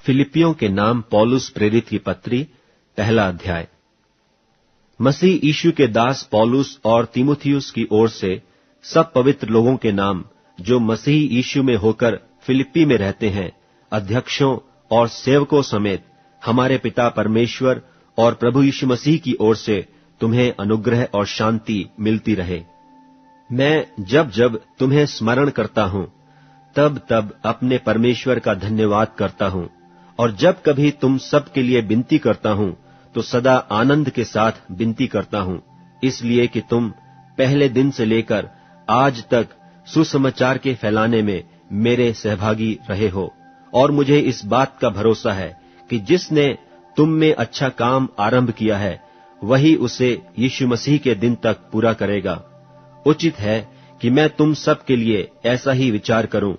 फिलिपियों के नाम पौलुस प्रेरित की पत्री, पहला अध्याय। मसीह यीशु के दास पौलुस और तीमुथियुस की ओर से सब पवित्र लोगों के नाम, जो मसीह यीशु में होकर फिलिप्पी में रहते हैं, अध्यक्षों और सेवकों समेत हमारे पिता परमेश्वर और प्रभु यीशु मसीह की ओर से तुम्हें अनुग्रह और शांति मिलती रहे। मैं जब जब तुम्हें स्मरण करता हूं, तब तब अपने परमेश्वर का धन्यवाद करता हूं, और जब कभी तुम सब के लिए विनती करता हूं, तो सदा आनंद के साथ विनती करता हूं, इसलिए कि तुम पहले दिन से लेकर आज तक सुसमाचार के फैलाने में मेरे सहभागी रहे हो। और मुझे इस बात का भरोसा है कि जिसने तुम में अच्छा काम आरंभ किया है, वही उसे यीशु मसीह के दिन तक पूरा करेगा। उचित है कि मैं तुम सब के लिए ऐसा ही विचार करूं,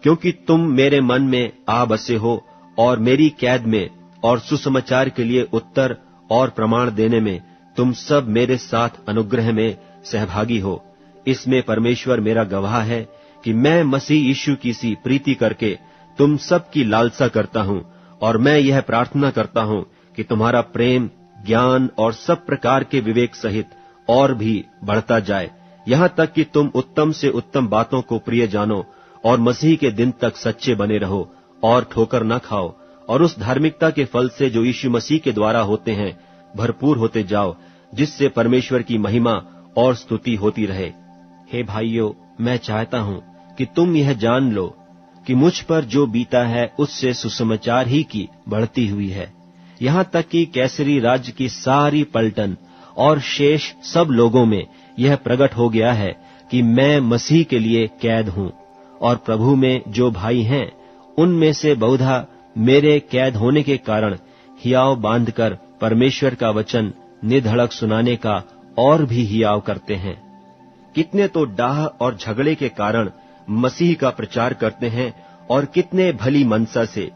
क्योंकि तुम मेरे मन में आ बसे हो और मेरी कैद में और सुसमाचार के लिए उत्तर और प्रमाण देने में तुम सब मेरे साथ अनुग्रह में सहभागी हो। इसमें परमेश्वर मेरा गवाह है कि मैं मसीह यीशु की सी प्रीति करके तुम सब की लालसा करता हूं, और मैं यह प्रार्थना करता हूं कि तुम्हारा प्रेम, ज्ञान और सब प्रकार के विवेक सहित और भी बढ़ता जाए, यहां तक कि तुम उत्तम से उत्तम बातों को प्रिय जानो और मसीह के दिन तक सच्चे बने रहो और ठोकर न खाओ, और उस धार्मिकता के फल से जो यीशु मसीह के द्वारा होते हैं भरपूर होते जाओ, जिससे परमेश्वर की महिमा और स्तुति होती रहे। हे भाइयों, मैं चाहता हूं कि तुम यह जान लो कि मुझ पर जो बीता है उससे सुसमाचार ही की बढ़ती हुई है। यहां तक कि कैसरी राज्य की सारी पलटन और शेष सब लोगों में यह प्रकट हो गया है कि मैं मसीह के लिए कैद हूं, और प्रभु में जो भाई हैं उनमें से बहुधा मेरे कैद होने के कारण हियाव बांधकर परमेश्वर का वचन निधड़क सुनाने का और भी हियाव करते हैं। कितने तो डाह और झगड़े के कारण मसीह का प्रचार करते हैं, और कितने भली मनसा से।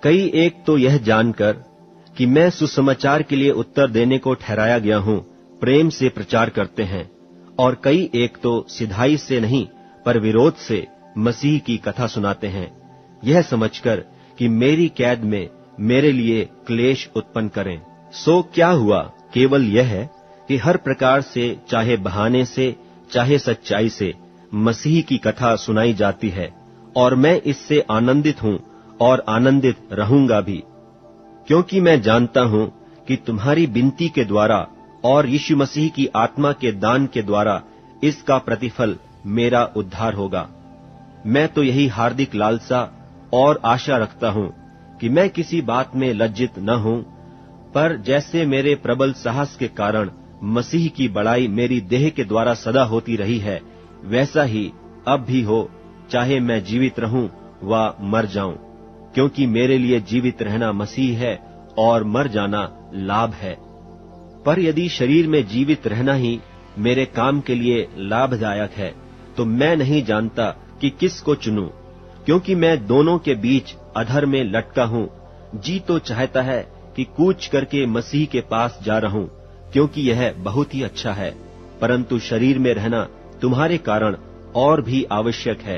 कई एक तो यह जानकर कि मैं सुसमाचार के लिए उत्तर देने को ठहराया गया हूं, प्रेम से प्रचार करते हैं, और कई एक तो सिधाई से नहीं पर विरोध से मसीह की कथा सुनाते हैं, यह समझकर कि मेरी कैद में मेरे लिए क्लेश उत्पन्न करें। सो क्या हुआ? केवल यह है कि हर प्रकार से, चाहे बहाने से चाहे सच्चाई से, मसीह की कथा सुनाई जाती है, और मैं इससे आनंदित हूं और आनंदित रहूंगा भी, क्योंकि मैं जानता हूं कि तुम्हारी विनती के द्वारा और यीशु मसीह की आत्मा के दान के द्वारा इसका प्रतिफल मेरा उद्धार होगा। मैं तो यही हार्दिक लालसा और आशा रखता हूं कि मैं किसी बात में लज्जित न हूं, पर जैसे मेरे प्रबल साहस के कारण मसीह की बड़ाई मेरी देह के द्वारा सदा होती रही है, वैसा ही अब भी हो, चाहे मैं जीवित रहूं व मर जाऊं, क्योंकि मेरे लिए जीवित रहना मसीह है और मर जाना लाभ है। पर यदि शरीर में जीवित रहना ही मेरे काम के लिए लाभदायक है, तो मैं नहीं जानता कि किस को चुनूं, क्योंकि मैं दोनों के बीच अधर में लटका हूं। जी तो चाहता है कि कूच करके मसीह के पास जा रहूं, क्योंकि यह बहुत ही अच्छा है, परंतु शरीर में रहना तुम्हारे कारण और भी आवश्यक है।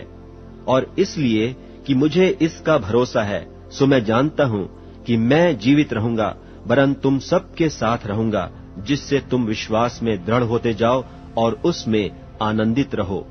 और इसलिए कि मुझे इसका भरोसा है, सो मैं जानता हूं कि मैं जीवित रहूंगा, वरन तुम सबके साथ रहूंगा, जिससे तुम विश्वास में दृढ़ होते जाओ और उसमें आनंदित रहो।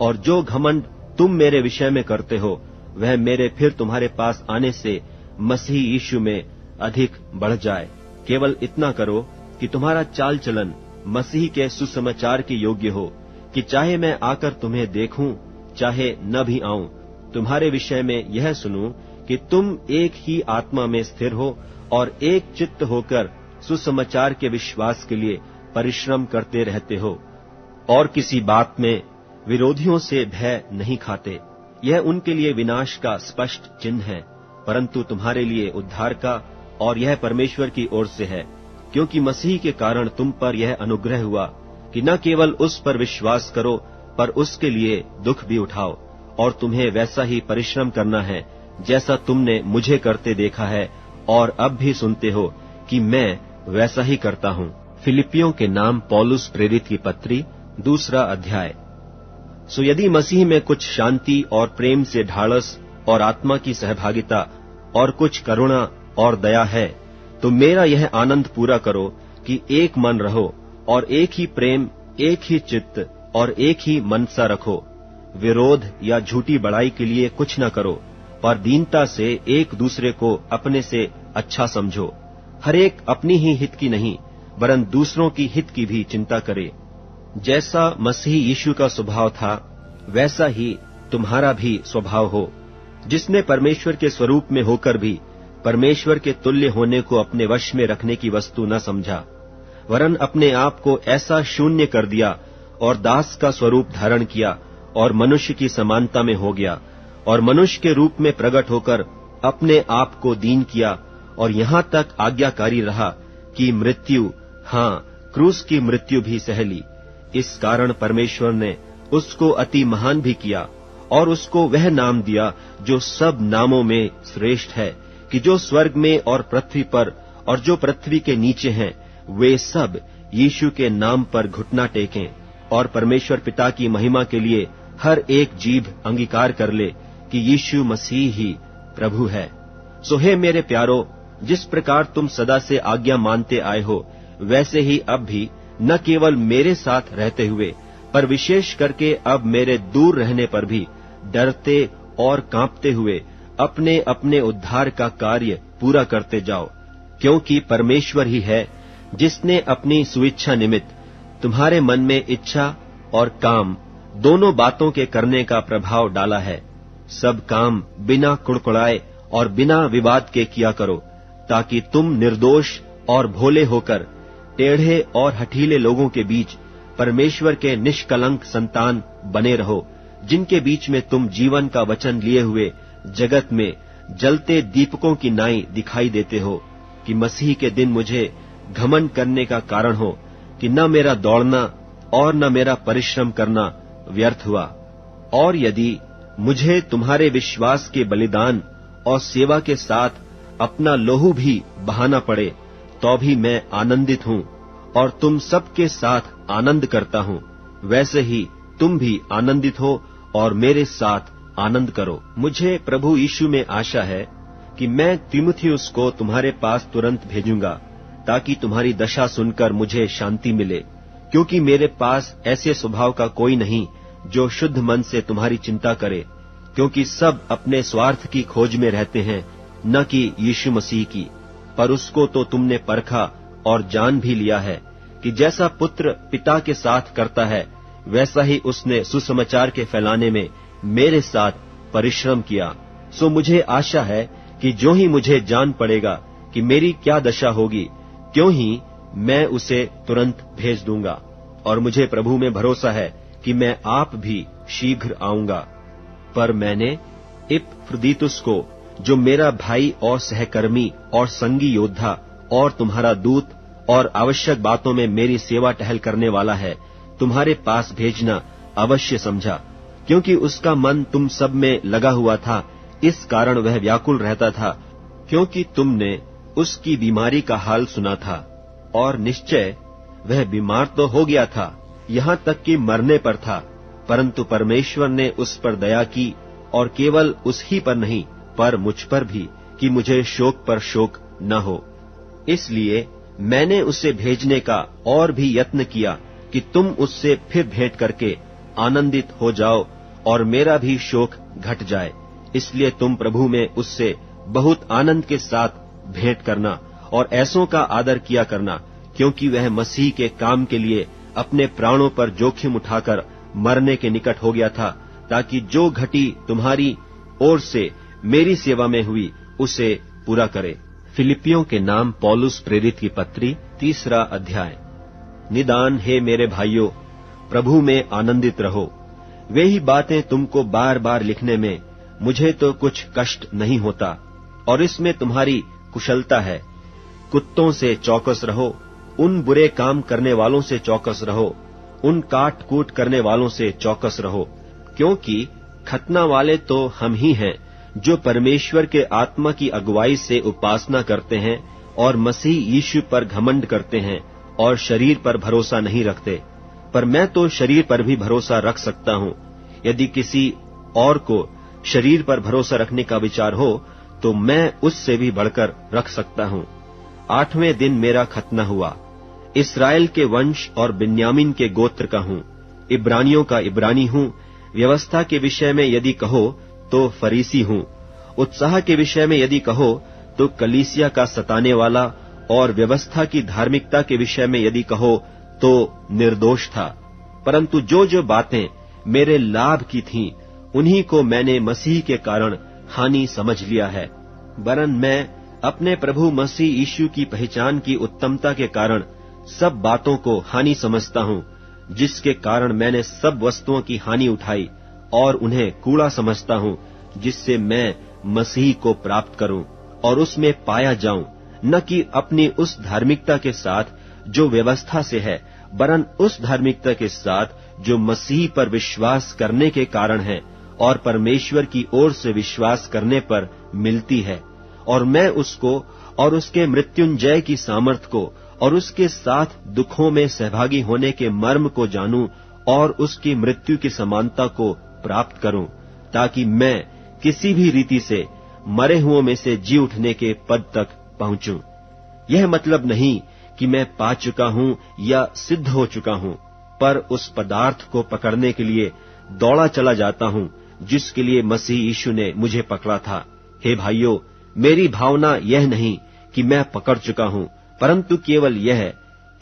और जो घमंड तुम मेरे विषय में करते हो, वह मेरे फिर तुम्हारे पास आने से मसीह यीशु में अधिक बढ़ जाए। केवल इतना करो कि तुम्हारा चाल चलन मसीह के सुसमाचार के योग्य हो, कि चाहे मैं आकर तुम्हें देखूं, चाहे न भी आऊं, तुम्हारे विषय में यह सुनूं कि तुम एक ही आत्मा में स्थिर हो और एक चित्त होकर सुसमाचार के विश्वास के लिए परिश्रम करते रहते हो, और किसी बात में विरोधियों से भय नहीं खाते। यह उनके लिए विनाश का स्पष्ट चिन्ह है, परंतु तुम्हारे लिए उद्धार का, और यह परमेश्वर की ओर से है, क्योंकि मसीह के कारण तुम पर यह अनुग्रह हुआ कि न केवल उस पर विश्वास करो, पर उसके लिए दुख भी उठाओ। और तुम्हें वैसा ही परिश्रम करना है जैसा तुमने मुझे करते देखा है, और अब भी सुनते हो कि मैं वैसा ही करता हूं। फिलिपियों के नाम पौलुस प्रेरित की पत्री, दूसरा अध्याय। सो यदि मसीह में कुछ शांति और प्रेम से ढाढ़स और आत्मा की सहभागिता और कुछ करुणा और दया है, तो मेरा यह आनंद पूरा करो कि एक मन रहो और एक ही प्रेम, एक ही चित्त और एक ही मनसा रखो। विरोध या झूठी बड़ाई के लिए कुछ न करो, पर दीनता से एक दूसरे को अपने से अच्छा समझो। हर एक अपनी ही हित की नहीं, वरन दूसरों की हित की भी चिंता करे। जैसा मसीह यीशु का स्वभाव था, वैसा ही तुम्हारा भी स्वभाव हो, जिसने परमेश्वर के स्वरूप में होकर भी परमेश्वर के तुल्य होने को अपने वश में रखने की वस्तु न समझा, वरन अपने आप को ऐसा शून्य कर दिया और दास का स्वरूप धारण किया और मनुष्य की समानता में हो गया, और मनुष्य के रूप में प्रकट होकर अपने आप को दीन किया और यहाँ तक आज्ञाकारी रहा कि मृत्यु, हाँ, क्रूस की मृत्यु भी सह ली। इस कारण परमेश्वर ने उसको अति महान भी किया और उसको वह नाम दिया जो सब नामों में श्रेष्ठ है, कि जो स्वर्ग में और पृथ्वी पर और जो पृथ्वी के नीचे हैं, वे सब यीशु के नाम पर घुटना टेकें और परमेश्वर पिता की महिमा के लिए हर एक जीभ अंगीकार कर ले कि यीशु मसीह ही प्रभु है। सो हे मेरे प्यारो, जिस प्रकार तुम सदा से आज्ञा मानते आए हो, वैसे ही अब भी न केवल मेरे साथ रहते हुए, पर विशेष करके अब मेरे दूर रहने पर भी डरते और कांपते हुए अपने अपने उद्धार का कार्य पूरा करते जाओ, क्योंकि परमेश्वर ही है जिसने अपनी सुइच्छा निमित्त तुम्हारे मन में इच्छा और काम दोनों बातों के करने का प्रभाव डाला है। सब काम बिना कुड़कुड़ाए और बिना विवाद के किया करो, ताकि तुम निर्दोष और भोले होकर टेढ़े और हठीले लोगों के बीच परमेश्वर के निष्कलंक संतान बने रहो, जिनके बीच में तुम जीवन का वचन लिए हुए जगत में जलते दीपकों की नाई दिखाई देते हो, कि मसीह के दिन मुझे घमंड करने का कारण हो कि न मेरा दौड़ना और न मेरा परिश्रम करना व्यर्थ हुआ। और यदि मुझे तुम्हारे विश्वास के बलिदान और सेवा के साथ अपना लोहू भी बहाना पड़े, तो भी मैं आनंदित हूँ और तुम सबके साथ आनंद करता हूँ। वैसे ही तुम भी आनंदित हो और मेरे साथ आनंद करो। मुझे प्रभु यीशु में आशा है कि मैं तीमुथियुस को तुम्हारे पास तुरंत भेजूंगा, ताकि तुम्हारी दशा सुनकर मुझे शांति मिले, क्योंकि मेरे पास ऐसे स्वभाव का कोई नहीं जो शुद्ध मन से तुम्हारी चिंता करे, क्योंकि सब अपने स्वार्थ की खोज में रहते हैं, न कि यीशु मसीह की। पर उसको तो तुमने परखा और जान भी लिया है कि जैसा पुत्र पिता के साथ करता है, वैसा ही उसने सुसमाचार के फैलाने में मेरे साथ परिश्रम किया। सो मुझे आशा है कि जो ही मुझे जान पड़ेगा कि मेरी क्या दशा होगी, क्यों ही मैं उसे तुरंत भेज दूंगा। और मुझे प्रभु में भरोसा है कि मैं आप भी शीघ्र आऊंगा। पर मैंने इपफ्रुदीतुस को, जो मेरा भाई और सहकर्मी और संगी योद्धा और तुम्हारा दूत और आवश्यक बातों में मेरी सेवा टहल करने वाला है, तुम्हारे पास भेजना अवश्य समझा, क्योंकि उसका मन तुम सब में लगा हुआ था। इस कारण वह व्याकुल रहता था, क्योंकि तुमने उसकी बीमारी का हाल सुना था। और निश्चय वह बीमार तो हो गया था, यहाँ तक कि मरने पर था, परंतु परमेश्वर ने उस पर दया की, और केवल उस ही पर नहीं, पर मुझ पर भी, कि मुझे शोक पर शोक न हो। इसलिए मैंने उसे भेजने का और भी यत्न किया कि तुम उससे फिर भेंट करके आनंदित हो जाओ और मेरा भी शोक घट जाए। इसलिए तुम प्रभु में उससे बहुत आनंद के साथ भेंट करना और ऐसों का आदर किया करना, क्योंकि वह मसीह के काम के लिए अपने प्राणों पर जोखिम उठाकर मरने के निकट हो गया था, ताकि जो घटी तुम्हारी ओर से मेरी सेवा में हुई उसे पूरा करे। फिलिपियों के नाम पौलुस प्रेरित की पत्री, 3 अध्याय। निदान हे मेरे भाइयों, प्रभु में आनंदित रहो। वे ही बातें तुमको बार बार लिखने में मुझे तो कुछ कष्ट नहीं होता, और इसमें तुम्हारी कुशलता है। कुत्तों से चौकस रहो, उन बुरे काम करने वालों से चौकस रहो, उन काट कूट करने वालों से चौकस रहो, क्योंकि खतना वाले तो हम ही हैं, जो परमेश्वर के आत्मा की अगुवाई से उपासना करते हैं और मसीह यीशु पर घमंड करते हैं और शरीर पर भरोसा नहीं रखते। पर मैं तो शरीर पर भी भरोसा रख सकता हूँ। यदि किसी और को शरीर पर भरोसा रखने का विचार हो, तो मैं उससे भी बढ़कर रख सकता हूँ। 8वें दिन मेरा खतना हुआ। इस्राएल के वंश और बिन्यामीन के गोत्र का हूँ, इब्रानियों का इब्रानी हूँ। व्यवस्था के विषय में यदि कहो तो फरीसी हूँ, उत्साह के विषय में यदि कहो तो कलीसिया का सताने वाला, और व्यवस्था की धार्मिकता के विषय में यदि कहो तो निर्दोष था। परंतु जो जो बातें मेरे लाभ की थीं, उन्हीं को मैंने मसीह के कारण हानि समझ लिया है। वरन मैं अपने प्रभु मसीह यीशु की पहचान की उत्तमता के कारण सब बातों को हानि समझता हूँ, जिसके कारण मैंने सब वस्तुओं की हानि उठाई और उन्हें कूड़ा समझता हूँ, जिससे मैं मसीह को प्राप्त करूं और उसमें पाया जाऊं, न कि अपनी उस धार्मिकता के साथ जो व्यवस्था से है, वरन उस धार्मिकता के साथ जो मसीह पर विश्वास करने के कारण है और परमेश्वर की ओर से विश्वास करने पर मिलती है। और मैं उसको और उसके मृत्युंजय की सामर्थ को और उसके साथ दुखों में सहभागी होने के मर्म को जानूं और उसकी मृत्यु की समानता को प्राप्त करूं, ताकि मैं किसी भी रीति से मरे हुओं में से जी उठने के पद तक पहुंचूं। यह मतलब नहीं कि मैं पा चुका हूं या सिद्ध हो चुका हूं, पर उस पदार्थ को पकड़ने के लिए दौड़ा चला जाता हूं जिसके लिए मसीह यीशु ने मुझे पकड़ा था। हे भाइयों, मेरी भावना यह नहीं कि मैं पकड़ चुका हूं, परंतु केवल यह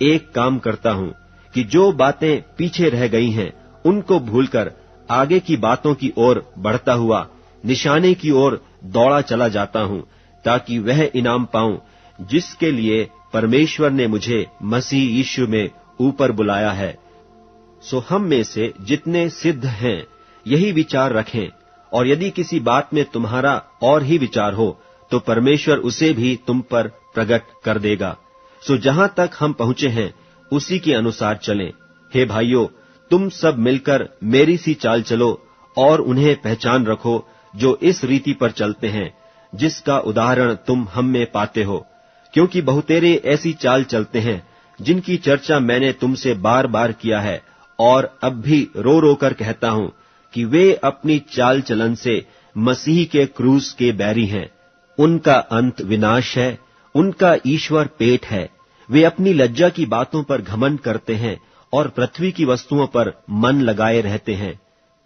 एक काम करता हूं कि जो बातें पीछे रह गई हैं उनको भूलकर आगे की बातों की ओर बढ़ता हुआ निशाने की ओर दौड़ा चला जाता हूं, ताकि वह इनाम पाऊं जिसके लिए परमेश्वर ने मुझे मसीह यीशु में ऊपर बुलाया है। सो हम में से जितने सिद्ध हैं यही विचार रखें, और यदि किसी बात में तुम्हारा और ही विचार हो तो परमेश्वर उसे भी तुम पर प्रकट कर देगा। सो जहां तक हम पहुंचे हैं उसी के अनुसार चलें। हे भाइयों, तुम सब मिलकर मेरी सी चाल चलो और उन्हें पहचान रखो जो इस रीति पर चलते हैं जिसका उदाहरण तुम हम में पाते हो, क्योंकि बहुतेरे ऐसी चाल चलते हैं जिनकी चर्चा मैंने तुमसे बार बार किया है और अब भी रो रो कर कहता हूं कि वे अपनी चाल चलन से मसीह के क्रूस के बैरी हैं। उनका अंत विनाश है, उनका ईश्वर पेट है। वे अपनी लज्जा की बातों पर घमंड करते हैं और पृथ्वी की वस्तुओं पर मन लगाए रहते हैं।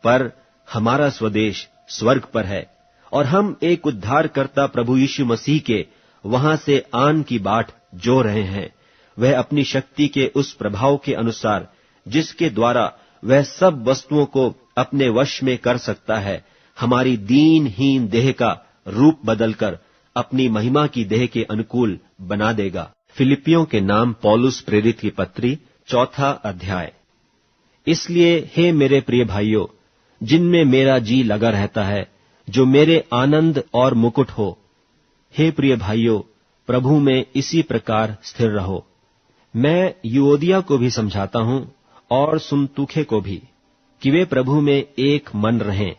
पर हमारा स्वदेश स्वर्ग पर है, और हम एक उद्धारकर्ता प्रभु यीशु मसीह के वहां से आन की बाट जो रहे हैं। वह अपनी शक्ति के उस प्रभाव के अनुसार जिसके द्वारा वह सब वस्तुओं को अपने वश में कर सकता है, हमारी दीनहीन देह का रूप बदलकर अपनी महिमा की देह के अनुकूल बना देगा। फिलिपियों के नाम पौलुस प्रेरित की पत्री, 4 अध्याय। इसलिए हे मेरे प्रिय भाइयों, जिनमें मेरा जी लगा रहता है, जो मेरे आनंद और मुकुट हो, हे प्रिय भाइयों, प्रभु में इसी प्रकार स्थिर रहो। मैं यूओदिया को भी समझाता हूं और सुन्तुखे को भी कि वे प्रभु में एक मन रहें।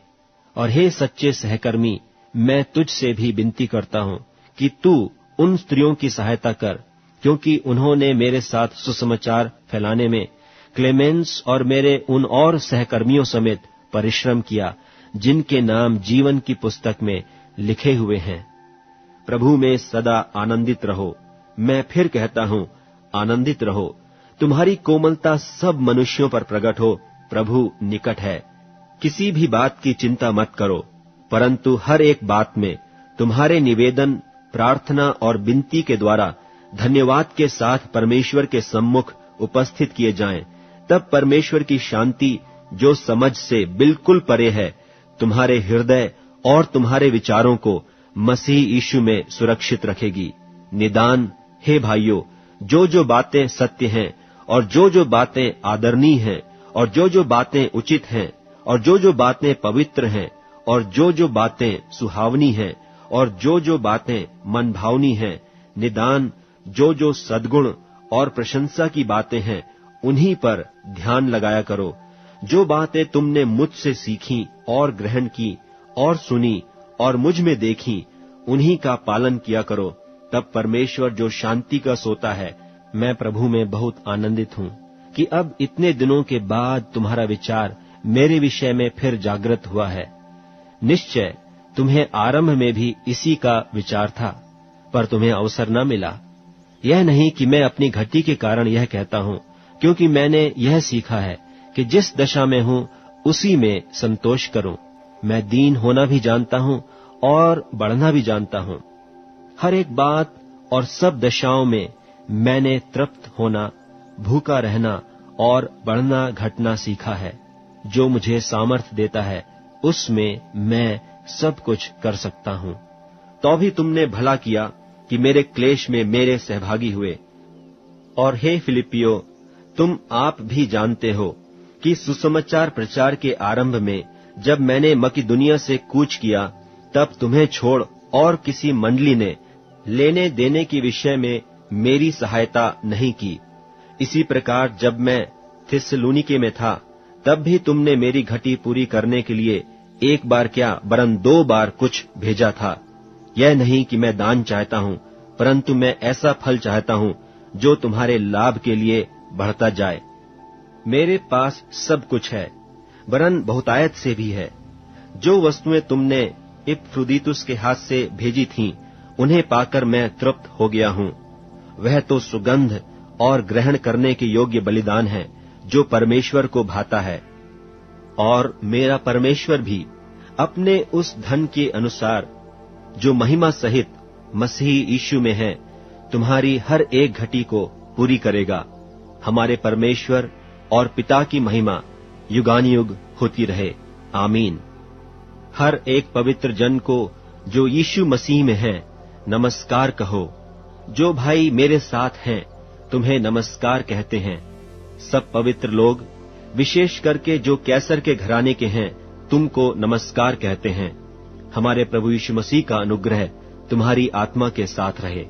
और हे सच्चे सहकर्मी, मैं तुझसे भी विनती करता हूं कि तू उन स्त्रियों की सहायता कर, क्योंकि उन्होंने मेरे साथ सुसमाचार फैलाने में क्लेमेंस और मेरे उन और सहकर्मियों समेत परिश्रम किया जिनके नाम जीवन की पुस्तक में लिखे हुए हैं। प्रभु में सदा आनंदित रहो। मैं फिर कहता हूं, आनंदित रहो। तुम्हारी कोमलता सब मनुष्यों पर प्रकट हो। प्रभु निकट है। किसी भी बात की चिंता मत करो, परंतु हर एक बात में तुम्हारे निवेदन, प्रार्थना और विनती के द्वारा धन्यवाद के साथ परमेश्वर के सम्मुख उपस्थित किए जाएं। तब परमेश्वर की शांति, जो समझ से बिल्कुल परे है, तुम्हारे हृदय और तुम्हारे विचारों को मसीह यीशु में सुरक्षित रखेगी। निदान, हे भाइयों, जो जो बातें सत्य हैं और जो जो बातें आदरणीय हैं और जो जो बातें उचित हैं और जो जो बातें पवित्र हैं और जो जो बातें सुहावनी हैं और जो जो बातें मनभावनी हैं, निदान जो जो सद्गुण और प्रशंसा की बातें हैं, उन्हीं पर ध्यान लगाया करो। जो बातें तुमने मुझसे सीखी और ग्रहण की और सुनी और मुझ में देखी, उन्हीं का पालन किया करो। तब परमेश्वर जो शांति का सोता है, मैं प्रभु में बहुत आनंदित हूँ कि अब इतने दिनों के बाद तुम्हारा विचार मेरे विषय में फिर जागृत हुआ है। निश्चय तुम्हें आरंभ में भी इसी का विचार था, पर तुम्हें अवसर न मिला। यह नहीं कि मैं अपनी घटी के कारण यह कहता हूं, क्योंकि मैंने यह सीखा है कि जिस दशा में हूं उसी में संतोष करूं। मैं दीन होना भी जानता हूं और बढ़ना भी जानता हूं। हर एक बात और सब दशाओं में मैंने तृप्त होना, भूखा रहना और बढ़ना घटना सीखा है। जो मुझे सामर्थ्य देता है उसमें मैं सब कुछ कर सकता हूं। तो भी तुमने भला किया कि मेरे क्लेश में मेरे सहभागी हुए। और हे फिलिपियो, तुम आप भी जानते हो कि सुसमाचार प्रचार के आरंभ में जब मैंने मकिदुनिया से कूच किया, तब तुम्हें छोड़ और किसी मंडली ने लेने देने के विषय में मेरी सहायता नहीं की। इसी प्रकार जब मैं थिस्सलुनीके में था, तब भी तुमने मेरी घटी पूरी करने के लिए एक बार क्या वरन 2 बार कुछ भेजा था। यह नहीं कि मैं दान चाहता हूं, परंतु मैं ऐसा फल चाहता हूं जो तुम्हारे लाभ के लिए बढ़ता जाए। मेरे पास सब कुछ है, वरन बहुतायत से भी है। जो वस्तुएं तुमने इपफ्रुदीतुस के हाथ से भेजी थीं, उन्हें पाकर मैं तृप्त हो गया हूं। वह तो सुगंध और ग्रहण करने के योग्य बलिदान है, जो परमेश्वर को भाता है। और मेरा परमेश्वर भी अपने उस धन के अनुसार जो महिमा सहित मसीह यीशु में है, तुम्हारी हर एक घटी को पूरी करेगा। हमारे परमेश्वर और पिता की महिमा युगानुयुग होती रहे। आमीन। हर एक पवित्र जन को जो यीशु मसीह में है नमस्कार कहो। जो भाई मेरे साथ हैं तुम्हें नमस्कार कहते हैं। सब पवित्र लोग, विशेष करके जो कैसर के घराने के हैं, तुमको नमस्कार कहते हैं। हमारे प्रभु यीशु मसीह का अनुग्रह तुम्हारी आत्मा के साथ रहे।